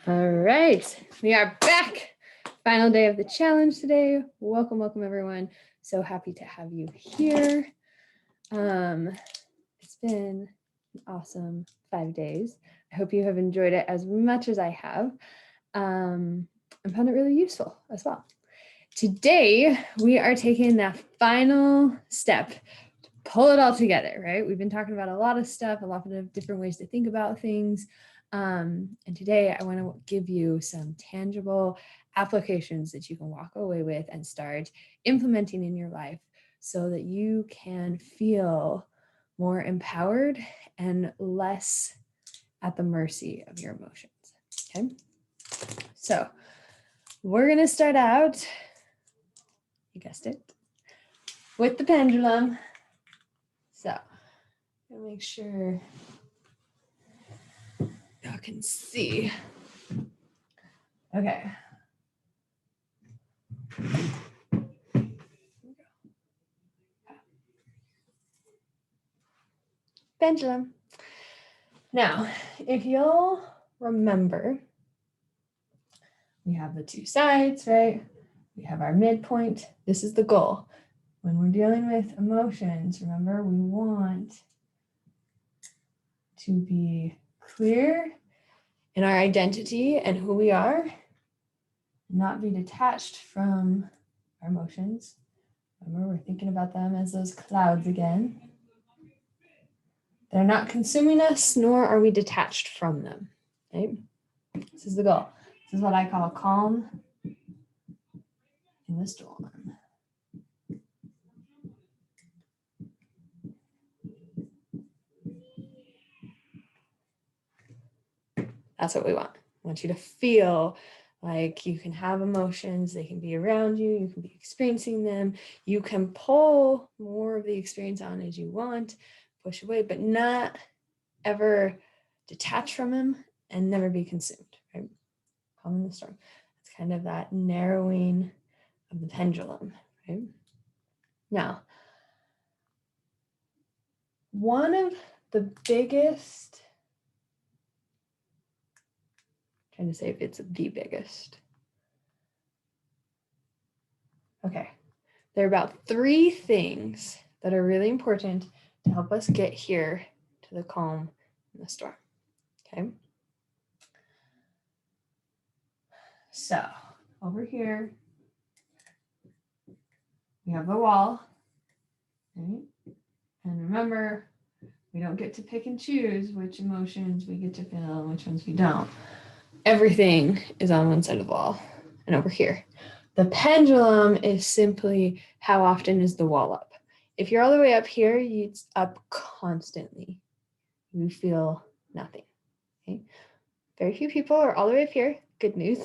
All right, we are back. Final day of the challenge today. Welcome, welcome everyone. So happy to have you here. It's been an awesome 5 days. I hope you have enjoyed it as much as I have. And found it really useful as well. Today, we are taking that final step to pull it all together, right? We've been talking about a lot of stuff, a lot of different ways to think about things. And today I want to give you some tangible applications that you can walk away with and start implementing in your life so that you can feel more empowered and less at the mercy of your emotions. Okay. So we're going to start out, you guessed it, with the pendulum. So I'm gonna make sure y'all can see. Okay. Pendulum. Now, if you'll remember, we have the two sides, right? We have our midpoint. This is the goal. When we're dealing with emotions, remember, we want to be clear in our identity and who we are, not be detached from our emotions. Remember, we're thinking about them as those clouds again. They're not consuming us, nor are we detached from them. Okay? This is the goal. This is what I call calm in the storm. That's what we want. I want you to feel like you can have emotions, they can be around you, you can be experiencing them, you can pull more of the experience on as you want, push away, but not ever detach from them and never be consumed, right? Calm in the storm. It's kind of that narrowing of the pendulum, right? Now, one of the biggest, trying to say if it's the biggest. Okay, there are about 3 things that are really important to help us get here to the calm in the storm. Okay. So over here, we have the wall, right? And remember, we don't get to pick and choose which emotions we get to feel and which ones we don't. Everything is on one side of the wall and over here. The pendulum is simply how often is the wall up. If you're all the way up here, it's up constantly. You feel nothing. Okay? Very few people are all the way up here. Good news.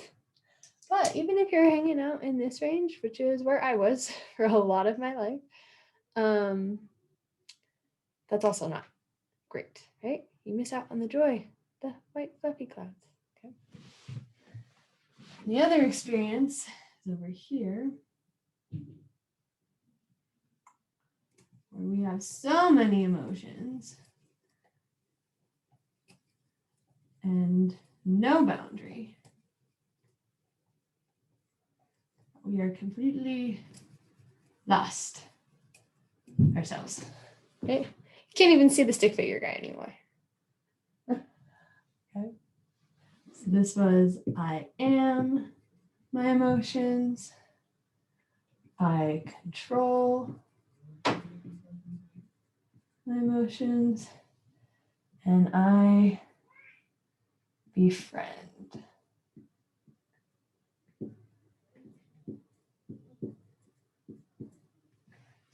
But even if you're hanging out in this range, which is where I was for a lot of my life, that's also not great, right? You miss out on the joy, the white fluffy clouds. Okay. The other experience is over here, where we have so many emotions and no boundary. We are completely lost ourselves. Okay? You can't even see the stick figure guy anymore. Okay. So this was I am my emotions. I control my emotions. And I befriend.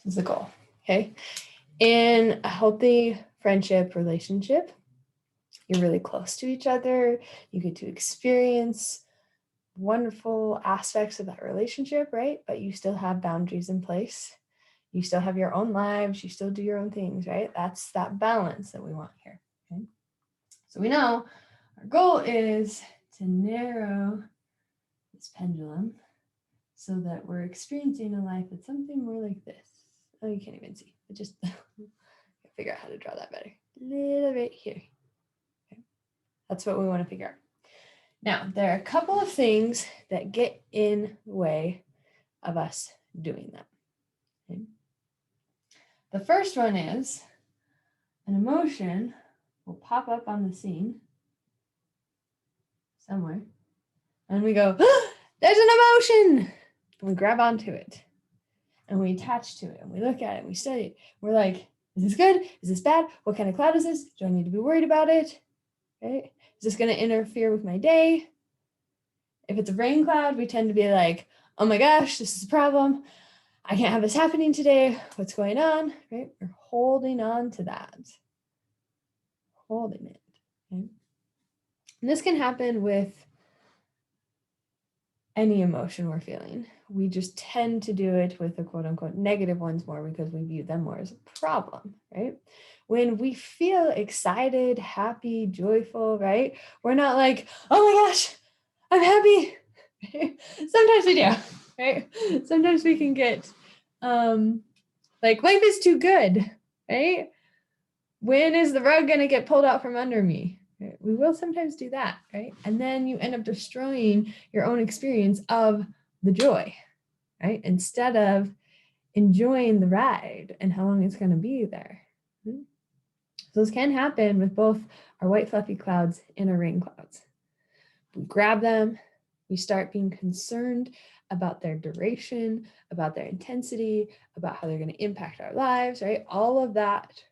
This is the goal, okay? In a healthy friendship relationship, you're really close to each other. You get to experience wonderful aspects of that relationship, right? But you still have boundaries in place. You still have your own lives. You still do your own things, right? That's that balance that we want here, okay? So we know our goal is to narrow this pendulum so that we're experiencing a life that's something more like this. Oh, you can't even see, but just figure out how to draw that better. A little bit here. Okay. That's what we want to figure out. Now, there are a couple of things that get in the way of us doing that. Okay? The first one is an emotion will pop up on the scene somewhere, and we go, ah, there's an emotion! And we grab onto it, and we attach to it, and we look at it, and we study it. We're like, is this good? Is this bad? What kind of cloud is this? Do I need to be worried about it? Right? Is this going to interfere with my day? If it's a rain cloud, we tend to be like, oh my gosh, this is a problem. I can't have this happening today. What's going on? Right? We're holding on to that. Holding it. Okay? And this can happen with any emotion we're feeling. We just tend to do it with the quote unquote negative ones more because we view them more as a problem, right? When we feel excited, happy, joyful, right? We're not like, oh my gosh, I'm happy. Sometimes we do, right? Sometimes we can get like life is too good, right? When is the rug going to get pulled out from under me? Right? We will sometimes do that, right? And then you end up destroying your own experience of the joy, right? Instead of enjoying the ride and how long it's going to be there. So this can happen with both our white fluffy clouds and our rain clouds. We grab them, we start being concerned about their duration, about their intensity, about how they're going to impact our lives, right? All of that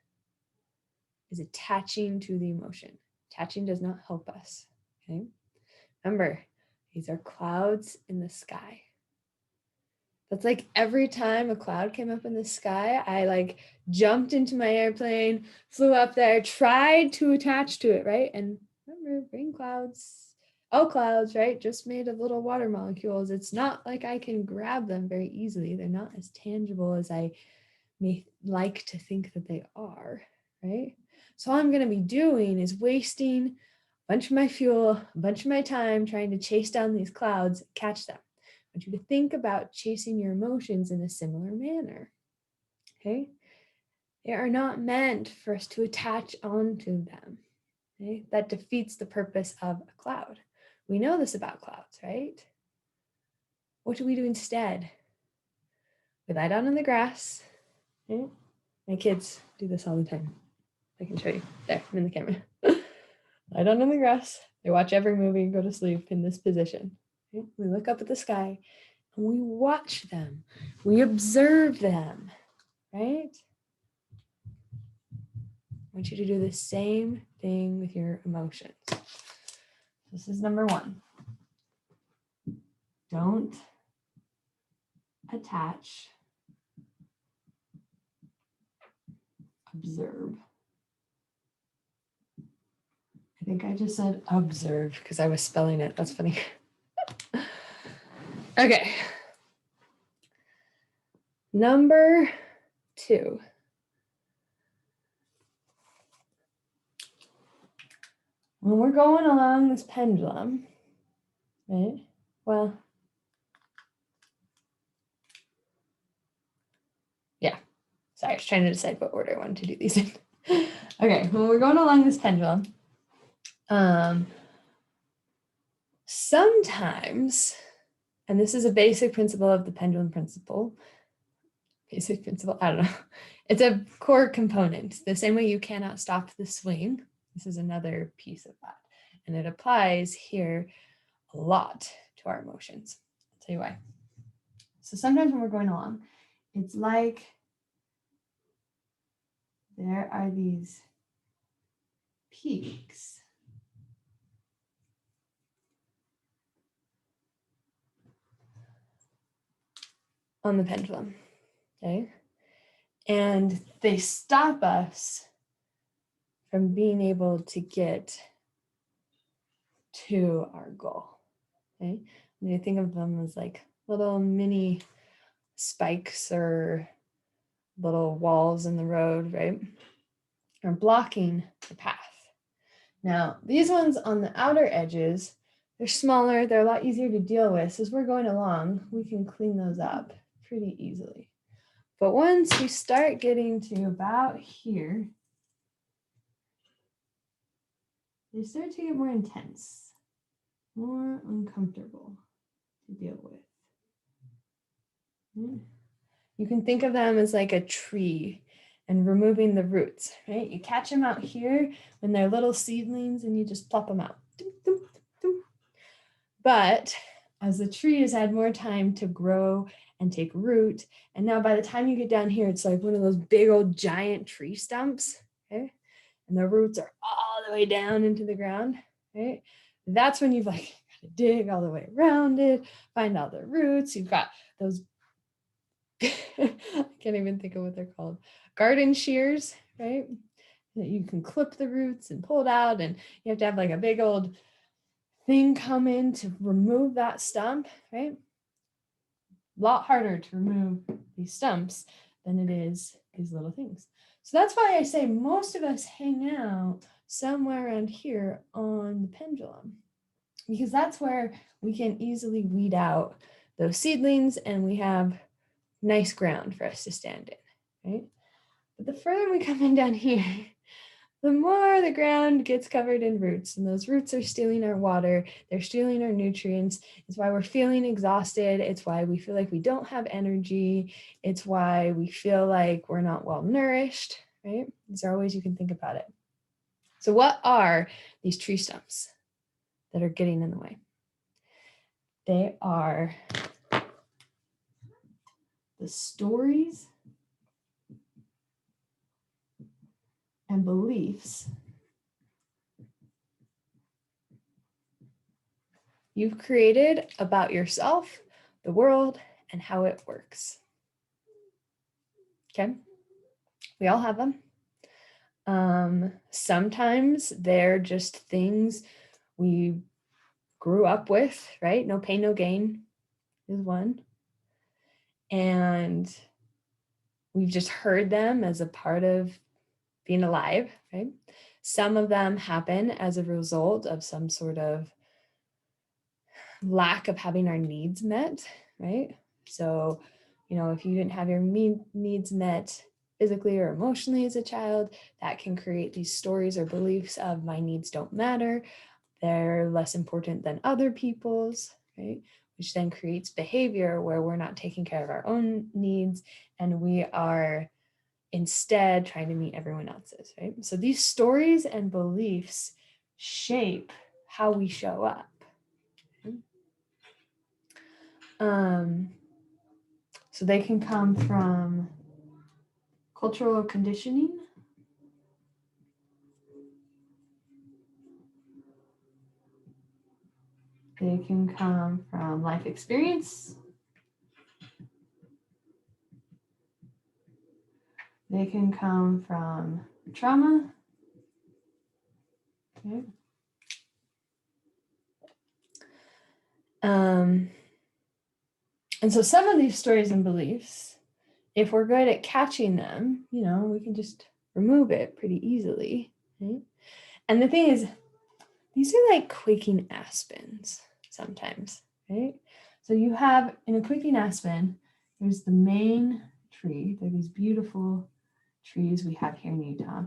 is attaching to the emotion. Attaching does not help us, okay? Remember, these are clouds in the sky. That's like every time a cloud came up in the sky, I like jumped into my airplane, flew up there, tried to attach to it, right? And remember, rain clouds, all clouds, right? Just made of little water molecules. It's not like I can grab them very easily. They're not as tangible as I may like to think that they are, right? So all I'm going to be doing is wasting a bunch of my fuel, a bunch of my time trying to chase down these clouds, catch them. I want you to think about chasing your emotions in a similar manner, okay? They are not meant for us to attach onto them, okay? That defeats the purpose of a cloud. We know this about clouds, right? What do we do instead? We lie down in the grass, okay? My kids do this all the time. I can show you. There, I'm in the camera. Lie down on the grass. They watch every movie and go to sleep in this position. Okay? We look up at the sky and we watch them. We observe them, right? I want you to do the same thing with your emotions. This is number one. Don't attach. Observe. I think I just said observe because I was spelling it. That's funny. Okay. Number two. When we're going along this pendulum, right? Well, yeah. Sorry, I was trying to decide what order I wanted to do these in. Okay, when we're going along this pendulum, sometimes, and this is a basic principle of the pendulum principle, I don't know. It's a core component. The same way you cannot stop the swing, this is another piece of that. And it applies here a lot to our emotions. I'll tell you why. So sometimes when we're going along, it's like there are these peaks on the pendulum, okay? And they stop us from being able to get to our goal, okay? And you think of them as like little mini spikes or little walls in the road, right? Are blocking the path. Now, these ones on the outer edges, they're smaller, they're a lot easier to deal with. So as we're going along, we can clean those up pretty easily. But once we start getting to about here, they start to get more intense. more uncomfortable to deal with. You can think of them as like a tree and removing the roots, right? You catch them out here when they're little seedlings and you just plop them out. But as the tree has had more time to grow and take root, and now by the time you get down here, it's like one of those big old giant tree stumps, okay? And the roots are all the way down into the ground, right? That's when you've like got to dig all the way around it, find all the roots. You've got those, I can't even think of what they're called, garden shears, right? That you can clip the roots and pull it out, and you have to have like a big old thing come in to remove that stump, right? A lot harder to remove these stumps than it is these little things. So that's why I say most of us hang out somewhere around here on the pendulum, because that's where we can easily weed out those seedlings and we have nice ground for us to stand in, right? But the further we come in down here, the more the ground gets covered in roots, and those roots are stealing our water, they're stealing our nutrients. It's why we're feeling exhausted. It's why we feel like we don't have energy. It's why we feel like we're not well nourished, right? These are ways you can think about it. So what are these tree stumps that are getting in the way? They are the stories and beliefs you've created about yourself, the world, and how it works. Okay, we all have them. Sometimes they're just things we grew up with, right? No pain, no gain is one. And we've just heard them as a part of being alive, right? Some of them happen as a result of some sort of lack of having our needs met, right? So, if you didn't have your needs met physically or emotionally as a child, that can create these stories or beliefs of my needs don't matter. They're less important than other people's, right? Which then creates behavior where we're not taking care of our own needs and we are instead trying to meet everyone else's, right? So these stories and beliefs shape how we show up. So they can come from cultural conditioning. They can come from life experience. They can come from trauma. Okay. And so some of these stories and beliefs, if we're good at catching them, we can just remove it pretty easily. Right? And the thing is, these are like quaking aspens sometimes, right? So you have in a quaking aspen, there's the main tree. They're these beautiful trees we have here in Utah.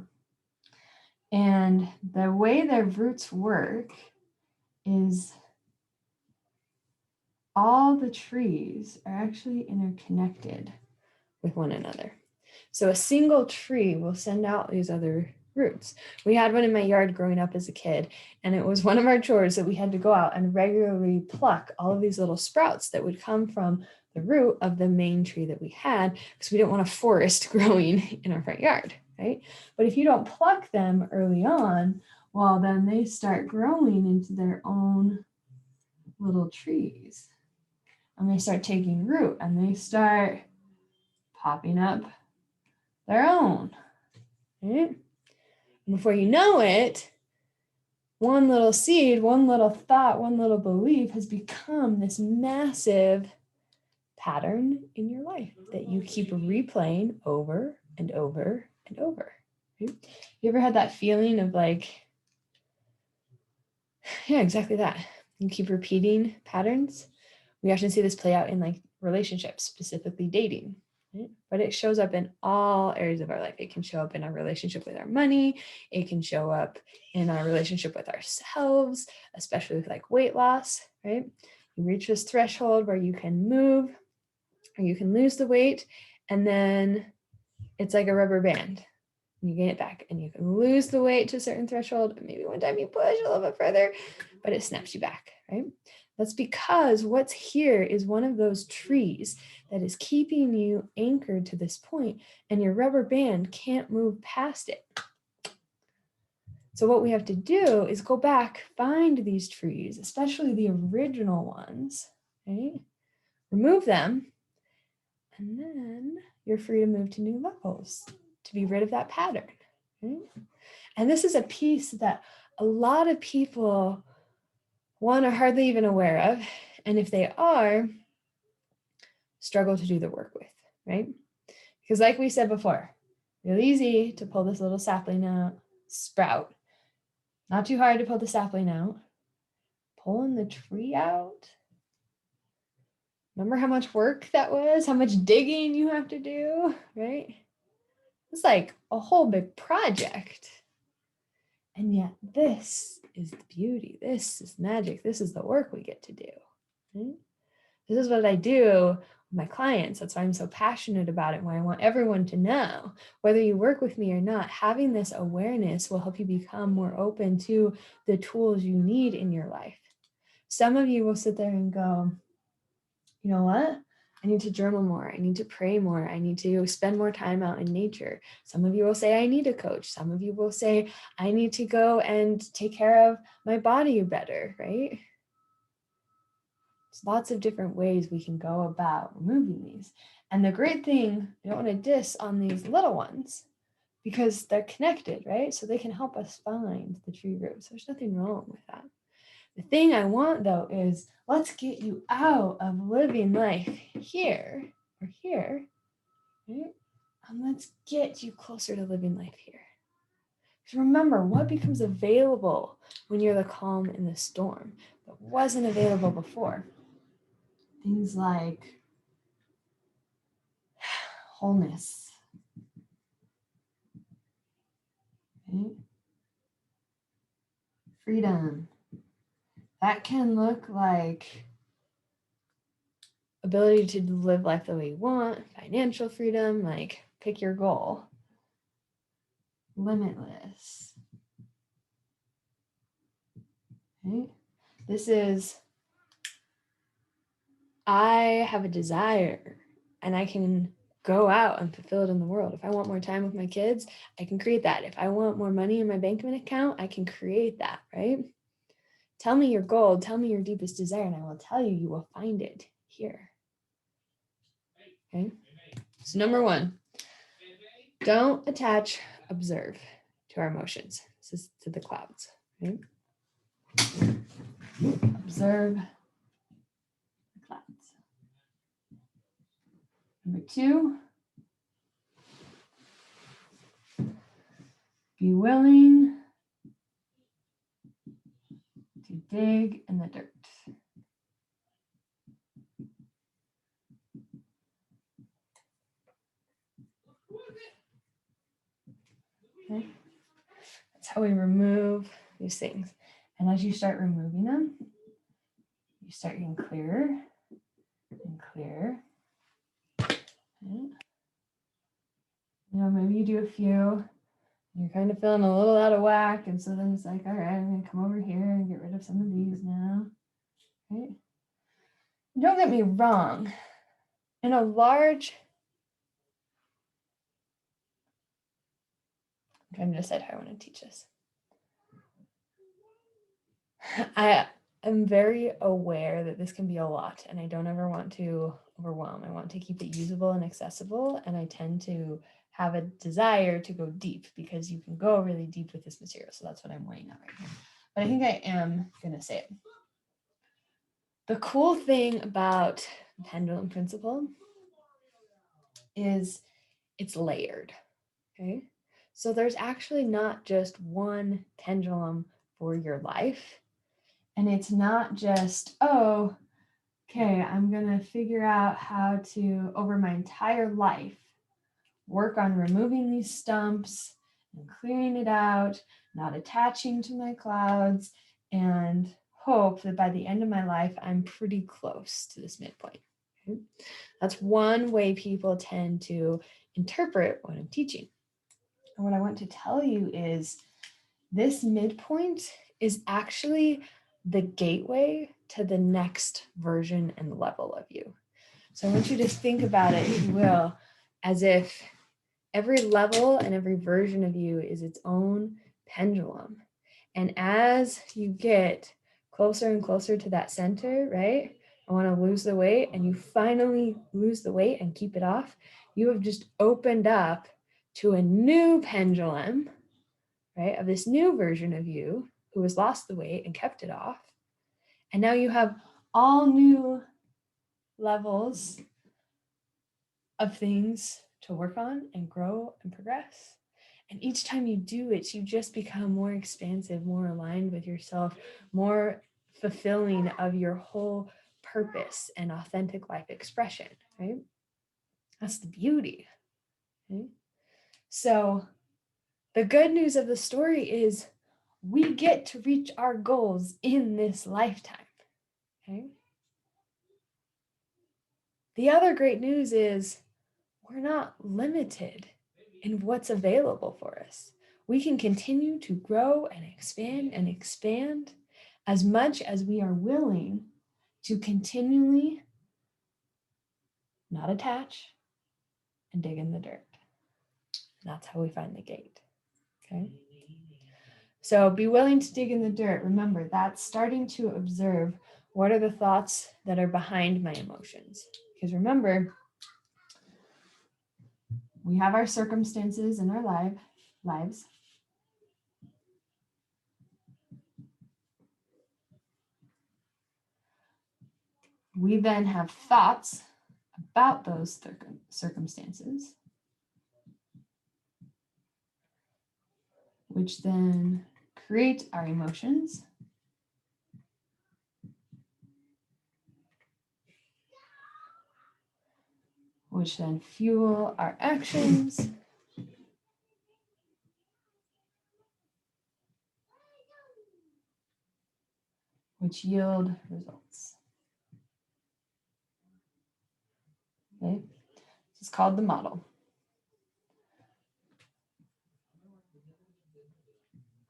And the way their roots work is all the trees are actually interconnected with one another. So a single tree will send out these other roots. We had one in my yard growing up as a kid, and it was one of our chores that we had to go out and regularly pluck all of these little sprouts that would come from the root of the main tree that we had, because we didn't want a forest growing in our front yard, right? But if you don't pluck them early on, well, then they start growing into their own little trees. And they start taking root and they start popping up their own, right? And before you know it, one little seed, one little thought, one little belief has become this massive pattern in your life that you keep replaying over and over and over. Right? You ever had that feeling of like, yeah, exactly that. You keep repeating patterns. We often see this play out in like relationships, specifically dating. right? But it shows up in all areas of our life. It can show up in our relationship with our money. It can show up in our relationship with ourselves, especially with like weight loss, right? You reach this threshold where you can move or you can lose the weight, and then it's like a rubber band. You gain it back, and you can lose the weight to a certain threshold. And maybe one time you push a little bit further, but it snaps you back, right? That's because what's here is one of those trees that is keeping you anchored to this point, and your rubber band can't move past it. So what we have to do is go back, find these trees, especially the original ones, right? Remove them, and then you're free to move to new levels, to be rid of that pattern, right? And this is a piece that a lot of people, one, are hardly even aware of, and if they are, struggle to do the work with, right? Because like we said before, really easy to pull this little sapling out, sprout. Not too hard to pull the sapling out. Pulling the tree out. Remember how much work that was? How much digging you have to do, right? It's like a whole big project. And yet this is the beauty. This is magic. This is the work we get to do, right? This is what I do with my clients. That's why I'm so passionate about it, why I want everyone to know, whether you work with me or not, having this awareness will help you become more open to the tools you need in your life. Some of you will sit there and go, you know what? I need to journal more. I need to pray more. I need to spend more time out in nature. Some of you will say, I need a coach. Some of you will say, I need to go and take care of my body better, right? There's lots of different ways we can go about removing these. And the great thing, I don't want to diss on these little ones because they're connected, right? So they can help us find the tree roots. There's nothing wrong with that. The thing I want though is let's get you out of living life here or here, right? And let's get you closer to living life here. Because remember, what becomes available when you're the calm in the storm that wasn't available before? Things like wholeness, right? Freedom. That can look like ability to live life the way you want, financial freedom, like pick your goal. Limitless. Right? This is, I have a desire and I can go out and fulfill it in the world. If I want more time with my kids, I can create that. If I want more money in my bank account, I can create that, right? Tell me your goal, tell me your deepest desire, and I will tell you, you will find it here. Okay? So number one, don't attach, observe to our emotions. This is to the clouds, right? Observe the clouds. Number two, be willing to dig in the dirt. Okay? That's how we remove these things. And as you start removing them, you start getting clearer and clearer. Okay? You know, maybe you do a few, you're kind of feeling a little out of whack, and so then it's like, all right, I'm going to come over here and get rid of some of these now. Right? Don't get me wrong. In a large, I'm trying to decide how I want to teach this. I am very aware that this can be a lot, and I don't ever want to overwhelm. I want to keep it usable and accessible, and I tend to have a desire to go deep because you can go really deep with this material. So that's what I'm weighing out right here. But I think I am going to say it. The cool thing about the pendulum principle is it's layered, okay? So there's actually not just one pendulum for your life. And it's not just, oh, okay, I'm going to figure out how to, over my entire life, work on removing these stumps and clearing it out, not attaching to my clouds, and hope that by the end of my life, I'm pretty close to this midpoint. Okay? That's one way people tend to interpret what I'm teaching. And what I want to tell you is this midpoint is actually the gateway to the next version and level of you. So I want you to think about it, if you will, as if every level and every version of you is its own pendulum. And as you get closer and closer to that center, right? I want to lose the weight, and you finally lose the weight and keep it off. You have just opened up to a new pendulum, right? Of this new version of you who has lost the weight and kept it off. And now you have all new levels of things to work on and grow and progress. And each time you do it, you just become more expansive, more aligned with yourself, more fulfilling of your whole purpose and authentic life expression, right? That's the beauty. Okay? So the good news of the story is we get to reach our goals in this lifetime. Okay? The other great news is we're not limited in what's available for us. We can continue to grow and expand as much as we are willing to continually not attach and dig in the dirt. And that's how we find the gate. Okay. So be willing to dig in the dirt. Remember, that's starting to observe what are the thoughts that are behind my emotions. Because remember, we have our circumstances in our lives. We then have thoughts about those circumstances, which then create our emotions, which then fuel our actions, which yield results. Okay, this is called the model.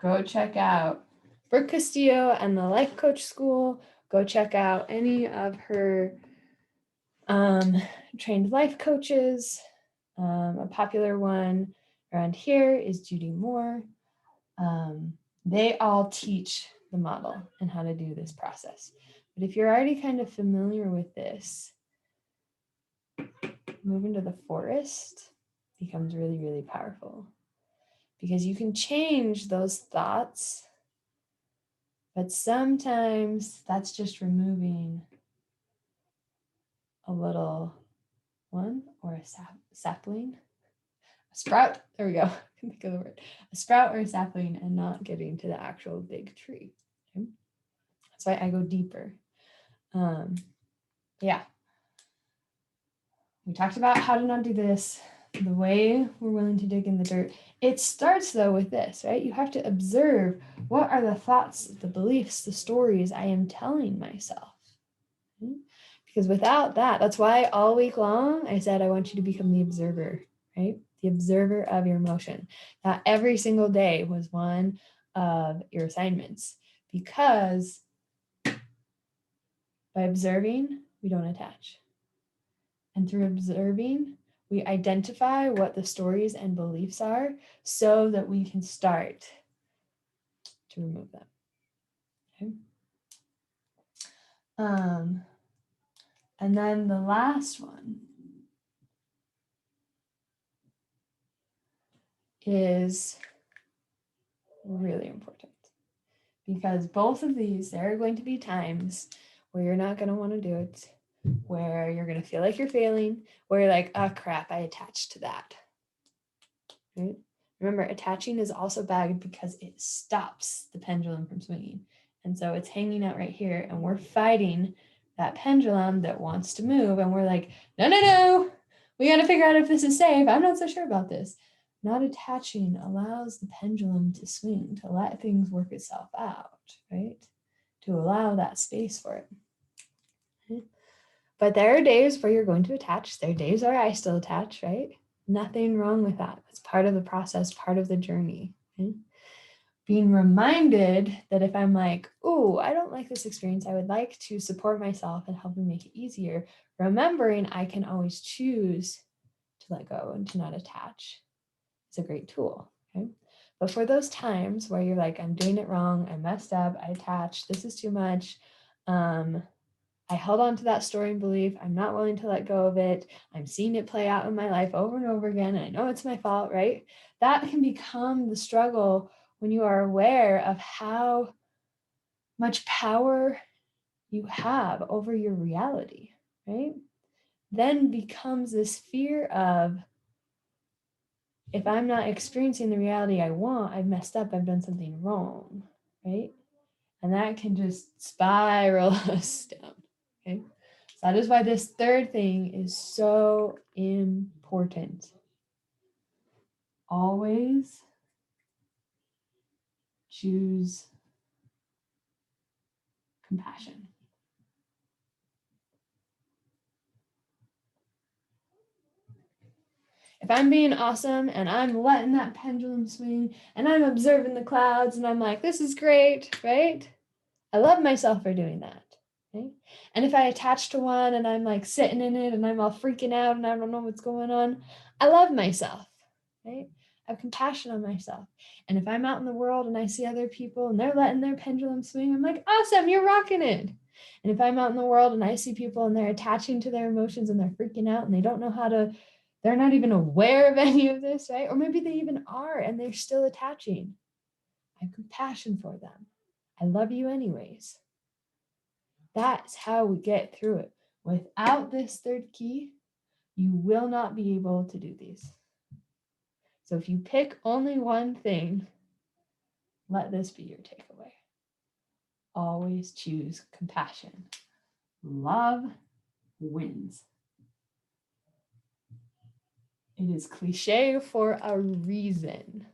Go check out Brooke Castillo and the Life Coach School. Go check out any of her trained life coaches. A popular one around here is Judy Moore. They all teach the model and how to do this process. But if you're already kind of familiar with this, moving to the forest becomes really, really powerful because you can change those thoughts, but sometimes that's just removing a little one or a sapling, a sprout. There we go. I can think of the word. A sprout or a sapling, and not getting to the actual big tree. Okay? That's why I go deeper. Yeah. We talked about how to not do this, the way we're willing to dig in the dirt. It starts though with this, right? You have to observe what are the thoughts, the beliefs, the stories I am telling myself. Because without that, that's why all week long I said I want you to become the observer, right? The observer of your emotion. That every single day was one of your assignments, because by observing, we don't attach. And through observing, we identify what the stories and beliefs are so that we can start to remove them. Okay. And then the last one is really important, because both of these, there are going to be times where you're not going to want to do it, where you're going to feel like you're failing, where you're like, oh crap, I attached to that. Right? Remember, attaching is also bad because it stops the pendulum from swinging. And so it's hanging out right here, and we're fighting that pendulum that wants to move. And we're like, no, no, no, we got to figure out if this is safe. I'm not so sure about this. Not attaching allows the pendulum to swing, to let things work itself out, right? To allow that space for it. Okay? But there are days where you're going to attach. There are days where I still attach, right? Nothing wrong with that. It's part of the process, part of the journey. Okay? Being reminded that if I'm like, oh, I don't like this experience, I would like to support myself and help me make it easier. Remembering I can always choose to let go and to not attach. It's a great tool. Okay. But for those times where you're like, I'm doing it wrong, I messed up, I attached, this is too much. I held on to that story and belief. I'm not willing to let go of it. I'm seeing it play out in my life over and over again. And I know it's my fault, right? That can become the struggle when you are aware of how much power you have over your reality, right? Then becomes this fear of, if I'm not experiencing the reality I want, I've messed up, I've done something wrong, right? And that can just spiral us down, okay? So that is why this third thing is so important. Always choose compassion. If I'm being awesome and I'm letting that pendulum swing and I'm observing the clouds and I'm like, this is great, right? I love myself for doing that. Okay? And if I attach to one and I'm like sitting in it and I'm all freaking out and I don't know what's going on, I love myself. Right? I have compassion on myself. And if I'm out in the world and I see other people and they're letting their pendulum swing, I'm like, awesome, you're rocking it. And if I'm out in the world and I see people and they're attaching to their emotions and they're freaking out and they don't know how to, they're not even aware of any of this, right? Or maybe they even are and they're still attaching. I have compassion for them. I love you anyways. That's how we get through it. Without this third key, you will not be able to do these. So if you pick only one thing, let this be your takeaway. Always choose compassion. Love wins. It is cliche for a reason.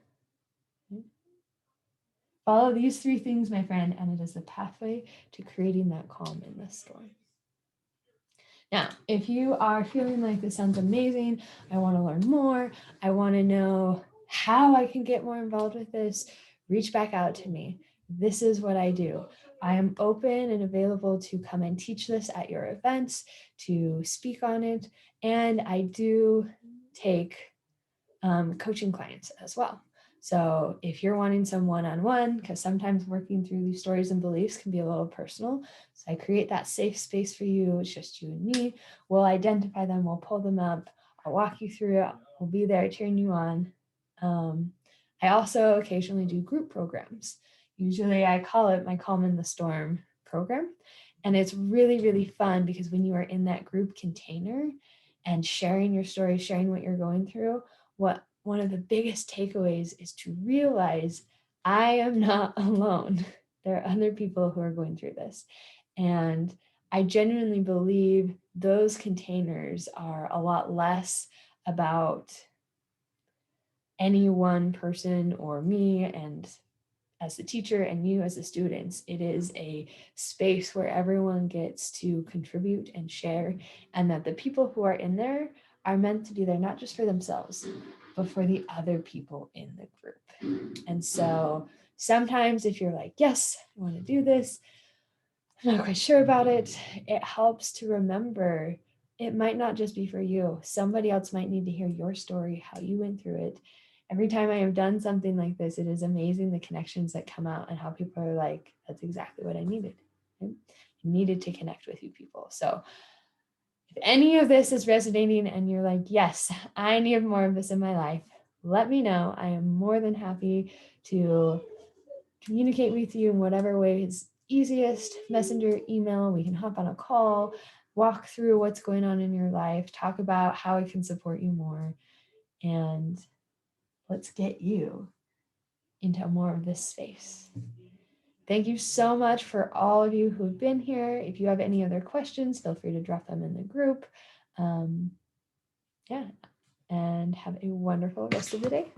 Follow these three things, my friend, and it is the pathway to creating that calm in the storm. Now, if you are feeling like this sounds amazing, I want to learn more, I want to know how I can get more involved with this, reach back out to me. This is what I do. I am open and available to come and teach this at your events, to speak on it, and I do take coaching clients as well. So if you're wanting some one-on-one, because sometimes working through these stories and beliefs can be a little personal, so I create that safe space for you. It's just you and me. We'll identify them, we'll pull them up, I'll walk you through it, we'll be there cheering you on. I also occasionally do group programs. Usually I call it my Calm in the Storm program. And it's really, really fun because when you are in that group container and sharing your story, sharing what you're going through, what one of the biggest takeaways is to realize I am not alone. There are other people who are going through this. And I genuinely believe those containers are a lot less about any one person or me and as the teacher and you as the students. It is a space where everyone gets to contribute and share, and that the people who are in there are meant to be there not just for themselves, but for the other people in the group. And so sometimes if you're like, yes, I want to do this, I'm not quite sure about it, it helps to remember it might not just be for you. Somebody else might need to hear your story, how you went through it. Every time I have done something like this, it is amazing the connections that come out and how people are like, that's exactly what I needed. I needed to connect with you people. So if any of this is resonating and you're like, yes, I need more of this in my life, let me know. I am more than happy to communicate with you in whatever way is easiest. Messenger, email, we can hop on a call, walk through what's going on in your life, talk about how I can support you more, and let's get you into more of this space. Thank you so much for all of you who've been here. If you have any other questions, feel free to drop them in the group. Yeah, and have a wonderful rest of the day.